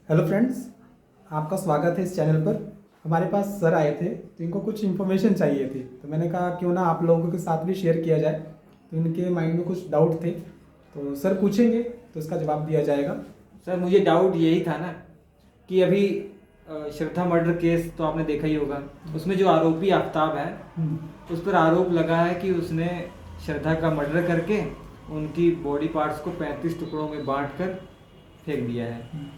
Hello friends, आपका स्वागत है इस चैनल पर। हमारे पास सर आए थे तो इनको कुछ इन्फॉर्मेशन चाहिए थी, तो मैंने कहा क्यों ना आप लोगों के साथ भी शेयर किया जाए। तो इनके माइंड में कुछ डाउट थे तो सर पूछेंगे तो इसका जवाब दिया जाएगा। सर मुझे डाउट यही था ना कि अभी श्रद्धा मर्डर केस तो आपने देखा ही होगा। उसमें जो आरोपी आफ्ताब है उस पर आरोप लगा है कि उसने श्रद्धा का मर्डर करके उनकी बॉडी पार्ट्स को 35 टुकड़ों में बांटकर फेंक दिया है।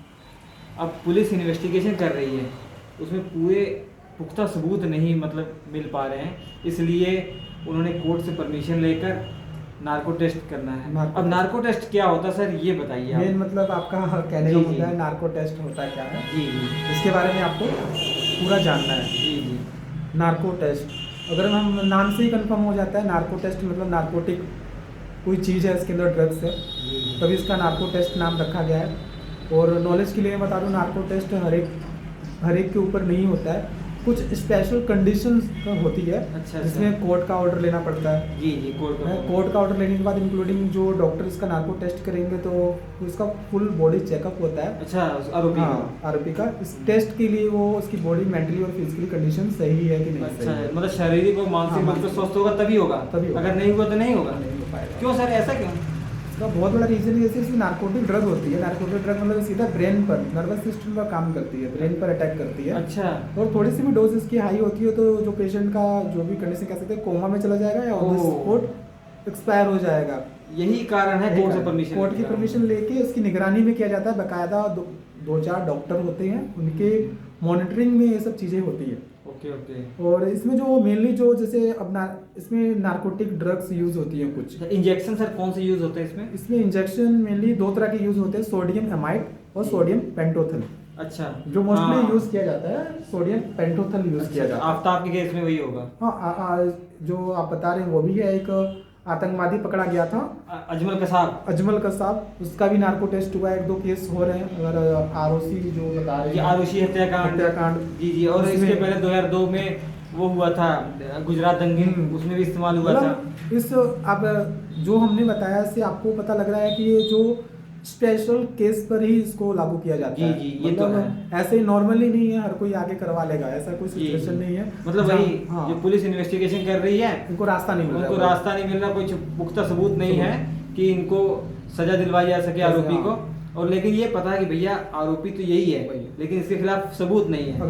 अब पुलिस इन्वेस्टिगेशन कर रही है, उसमें पूरे पुख्ता सबूत नहीं मिल पा रहे हैं, इसलिए उन्होंने कोर्ट से परमिशन लेकर नार्को टेस्ट करना है। अब नार्को टेस्ट क्या होता है सर, ये बताइए आप। मेन मतलब आपका कहने का मुद्दा है नार्को टेस्ट होता है क्या है। जी जी, इसके बारे में आपको पूरा जानना है। जी जी, नार्को टेस्ट अगर हम नाम से ही कंफर्म हो जाता है, नार्को टेस्ट मतलब नार्कोटिक कोई चीज़ है, इसके अंदर ड्रग्स है, तभी इसका नार्को टेस्ट नाम रखा गया है। और नॉलेज के लिए मैं बता दूं, नार्को टेस्ट हर एक के ऊपर नहीं होता है, कुछ स्पेशल कंडीशंस होती है। अच्छा, जिसमें कोर्ट का ऑर्डर लेना पड़ता है। जी जी, कोर्ट का ऑर्डर लेने के बाद इंक्लूडिंग जो डॉक्टर इसका नार्को टेस्ट करेंगे तो उसका फुल बॉडी चेकअप होता है। अच्छा, आरोपी हाँ, आरोपी का इस टेस्ट के लिए वो उसकी बॉडी मेंटली और फिजिकली कंडीशन सही है कि नहीं। अच्छा सही है, मतलब शारीरिक और मानसिक रूप से स्वस्थ होगा तभी होगा, अगर नहीं हुआ तो नहीं होगा। नहीं हो पाएगा। क्यों सर, ऐसा क्यों? इसका बहुत बड़ा रीजन है, जैसे इसमें नार्कोटिक ड्रग होती है। नार्कोटिक ड्रग मतलब सीधा ब्रेन पर, नर्वस सिस्टम पर काम करती है, ब्रेन पर अटैक करती है। अच्छा, और थोड़ी सी भी डोज इसकी हाई होती है तो जो पेशेंट का जो भी कंडीशन कह सकते हैं, कोमा में चला जाएगा या ऑन द स्पॉट एक्सपायर हो जाएगा। यही कारण है कोर्ट से परमिशन। कोर्ट की परमिशन लेके उसकी निगरानी में किया जाता है। बाकायदा दो चार डॉक्टर होते हैं, उनके मॉनिटरिंग में ये सब चीज़ें होती है। Okay okay. और इसमें जो मेनली जो जैसे अब इसमें नार्कोटिक ड्रग्स यूज होती हैं कुछ। इंजेक्शन सर कौन से यूज होते हैं इसमें? इसमें इंजेक्शन मेनली दो तरह के यूज होते हैं, सोडियम एमाइड और सोडियम पेंटोथल। अच्छा, जो मोस्टली हाँ। यूज किया जाता है सोडियम पेंटोथल यूज किया जाता है। आफ्ताब के केस में वही होगा। हाँ, जो आप बता रहे हैं वो भी है। एक आतंकवादी पकड़ा गया था, अजमल कसाब। अजमल कसाब, उसका भी नार्को टेस्ट हुआ है। 1-2 केस हो रहे हैं। अगर आरोसी जो बता रहे ये हैं, आरुषि हत्याकांड। जी जी, और इसके पहले 2002 में वो हुआ था गुजरात दंगे, उसमें भी इस्तेमाल हुआ था। मतलब इस अब जो हमने बताया इससे आपको पता लग रहा है कि ये जो स्पेशल केस पर ही इसको लागू किया जाता है। जी, ये तो है। ऐसे नॉर्मली नहीं है हर कोई आगे करवा लेगा, ऐसा कोई जी, सिचुएशन नहीं है। मतलब वही हाँ, जो पुलिस इन्वेस्टिगेशन कर रही है इनको रास्ता नहीं मिल रहा, उनको रास्ता नहीं मिल रहा, कोई पुख्ता सबूत नहीं है कि इनको सजा दिलवाई जा सके आरोपी को। और लेकिन ये पता है कि भैया आरोपी तो यही है, लेकिन इसके खिलाफ सबूत नहीं है।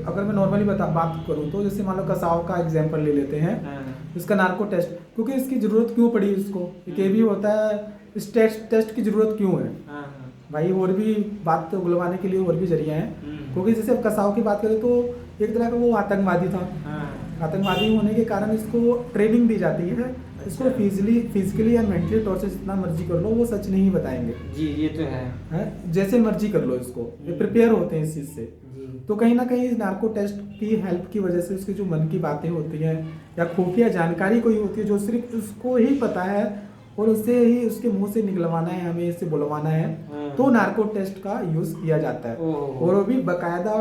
अगर मैं नॉर्मली बात करूं तो जैसे मान लो कसाव का एग्जांपल ले लेते हैं। हाँ। इसका नार्को टेस्ट क्योंकि इसकी जरूरत क्यों पड़ी इसको, एक ये भी होता है इस टेस्ट की जरूरत क्यों है। हाँ, भाई और भी बात तो बुलवाने के लिए और भी जरिया है। क्योंकि जैसे अब कसाव की बात करें तो एक तरह का वो आतंकवादी था। हाँ। आतंकवादी होने के कारण इसको ट्रेनिंग दी जाती है। इसको फिजिकली या मेंटली टॉर्चर जितना मर्जी कर लो, वो सच नहीं बताएंगे। जी, ये तो है। जैसे मर्जी कर लो इसको, ये प्रिपेयर होते हैं इस चीज से। जी। तो कहीं ना कहीं नार्को टेस्ट की हेल्प की वजह से उसकी जो मन की बातें होती हैं या खुफिया जानकारी कोई होती है जो सिर्फ उसको ही पता है और उससे ही उसके मुंह से निकलवाना है, हमें इससे बुलवाना है, तो नार्को टेस्ट का यूज किया जाता है। और वो भी बाकायदा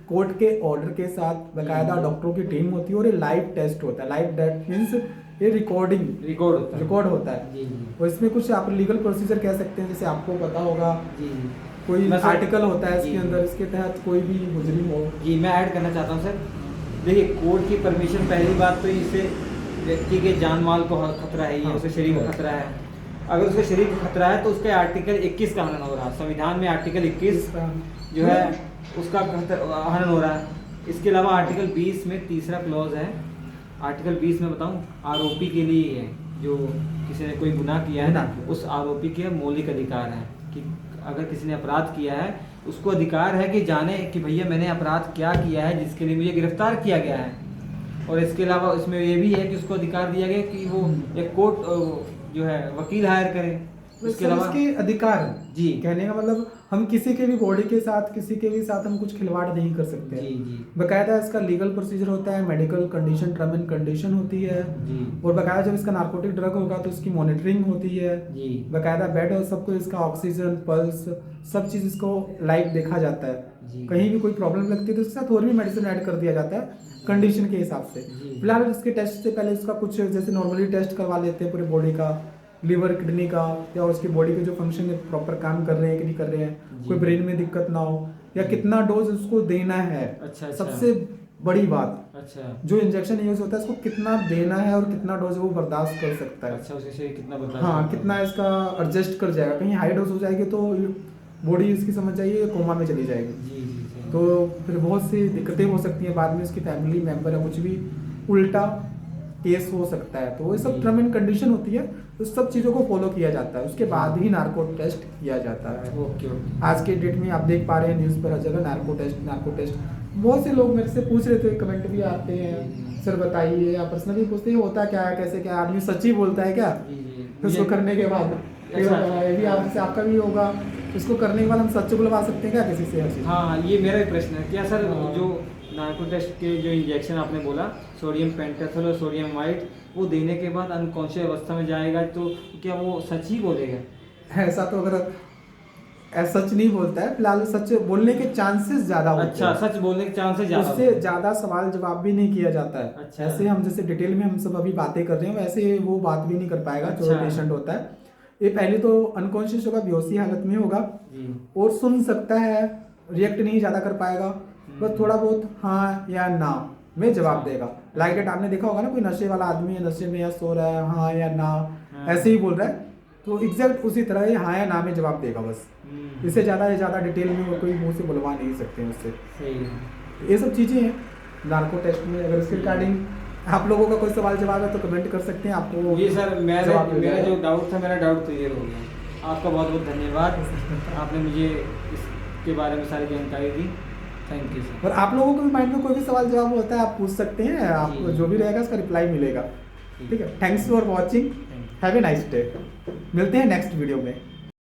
कोर्ट के ऑर्डर के साथ, बाकायदा डॉक्टरों की टीम होती है और ये लाइव टेस्ट होता है। लाइव डेट मीन्स ये रिकॉर्ड होता है। जी जी। और इसमें कुछ आप लीगल प्रोसीजर कह सकते हैं, जैसे आपको पता होगा जी जी, कोई आर्टिकल होता है इसके जी। अंदर, इसके तहत कोई भी मुजरिम हो। जी, मैं ऐड करना चाहता हूँ सर। देखिए, कोर्ट की परमिशन, पहली बात तो इससे व्यक्ति के जान माल को खतरा है, ये उसे शरीर को खतरा है। अगर उसके शरीर को खतरा है तो उसके आर्टिकल 21 का हनन हो रहा है। संविधान में आर्टिकल 21 जो है उसका हनन हो रहा है। इसके अलावा आर्टिकल 20 में तीसरा क्लॉज है। आर्टिकल 20 में बताऊं, आरोपी के लिए है, जो किसी ने कोई गुनाह किया है ना, उस आरोपी के मौलिक अधिकार है कि अगर किसी ने अपराध किया है उसको अधिकार है कि जाने कि भैया मैंने अपराध क्या किया है जिसके लिए मुझे गिरफ्तार किया गया है। और इसके अलावा इसमें ये भी है कि उसको अधिकार दिया गया कि वो एक कोर्ट जो है वकील हायर करे। इसके अलावा इसके अधिकार हैं। जी, कहने का मतलब हम किसी के भी बॉडी के साथ, किसी के भी साथ हम कुछ खिलवाड़ नहीं कर सकते। जी जी, बकायदा इसका लीगल प्रोसीजर होता है, medical condition, term and condition होती है। जी और बकायदा जब इसका नार्कोटिक ड्रग होगा तो इसकी मॉनिटरिंग होती है। जी, बकायदा बेड और सबको इसका ऑक्सीजन, पल्स, सब चीज इसको लाइव देखा जाता है। जी। कहीं भी कोई प्रॉब्लम लगती है तो इसके साथ और भी मेडिसिन ऐड कर दिया जाता है कंडीशन के हिसाब से। जी। फिलहाल इसके टेस्ट से पहले इसका कुछ जैसे नॉर्मली टेस्ट करवा लेते हैं पूरे बॉडी का, लिवर किडनी का या उसकी बॉडी के जो फंक्शन है प्रॉपर काम कर रहे हैं कि नहीं कर रहे हैं, जी। कोई ब्रेन में दिक्कत ना हो, या कितना डोज उसको देना है। अच्छा। सबसे बड़ी बात, अच्छा। जो इंजेक्शन यूज होता है उसको कितना देना है और कितना डोज वो बर्दाश्त कर सकता है। अच्छा, उसके शरीर कितना बर्दाश्त हाँ, करता है। कितना इसका एडजस्ट कर जाएगा। कहीं हाई डोज हो जाएगी तो बॉडी इसकी समझ जाइए कोमा में चली जाएगी। जी जी जी। तो फिर बहुत सी दिक्कतें हो सकती हैं बाद में, उसकी फैमिली मेंबर या कुछ भी उल्टा केस हो सकता है। तो वो सब जी। टर्म एंड कंडीशन होती है, तो सब चीज़ों को फॉलो किया जाता है, उसके बाद ही नार्को टेस्ट किया जाता है। Okay okay. आज के डेट में आप देख पा रहे हैं न्यूज़ पर हर जगह नार्को टेस्ट। बहुत से लोग मेरे से पूछ रहे थे, कमेंट भी आते हैं, सर बताइए, या पर्सनली पूछते हैं होता क्या है, कैसे क्या, आदमी सच ही बोलता है क्या जी जी। इसको करने के बाद? अच्छा। ये भी आपसे आपका भी होगा, इसको करने के बाद हम सच बुलवा सकते हैं क्या किसी से हर चीज़? हाँ, ये मेरा भी प्रश्न है, क्या सर हाँ। जो नार्को टेस्ट के जो इंजेक्शन आपने बोला, सोडियम पेंटाथोल और सोडियम वाइट, वो देने के बाद अनकॉन्शियस अवस्था में जाएगा, तो क्या वो सच ही बोलेगा? ऐसा तो अगर सच नहीं बोलता है, फिलहाल सच बोलने के चांसेस ज्यादा होते अच्छा, हैं। सच बोलने के चांसेस ज्यादा उससे होते हैं। ज्यादा सवाल जवाब भी नहीं किया जाता है। अच्छा। ऐसे हम जैसे डिटेल में हम सब अभी बातें कर रहे हैं, वैसे वो बात भी नहीं कर पाएगा जो अच्छा। पेशेंट होता है। ये पहले तो अनकॉन्शियस होगा, बेहोशी हालत में होगा, जी। और सुन सकता है, रिएक्ट नहीं ज्यादा कर पाएगा, बस थोड़ा बहुत हाँ या ना में जवाब अच्छा। देगा। लाइक डेट आपने देखा होगा ना, कोई नशे वाला आदमी है, नशे में या सो रहा है, हाँ या ना हाँ। ऐसे ही बोल रहा है, तो एग्जैक्ट उसी तरह ये हाँ या ना में जवाब देगा बस। इससे ज़्यादा डिटेल में वो कोई मुंह से बुलवा नहीं सकते हैं उससे। सही है। ये सब चीज़ें हैं नार्को टेस्ट में। अगर इसके रिगार्डिंग आप लोगों का कोई सवाल जवाब है तो कमेंट कर सकते हैं, आपको ये सर जवाब मिल मेरा जाएगा। जो डाउट था, मेरा डाउट क्लियर हो गया। आपका बहुत बहुत धन्यवाद, आपने मुझे इसके बारे में सारी जानकारी दी। Thank you sir. और आप लोगों के भी माइंड में कोई भी सवाल जवाब होता है आप पूछ सकते हैं, आपको जी। जो भी रहेगा उसका रिप्लाई मिलेगा। ठीक है, thanks for watching, Thank you. Have a nice day. मिलते हैं नेक्स्ट वीडियो में।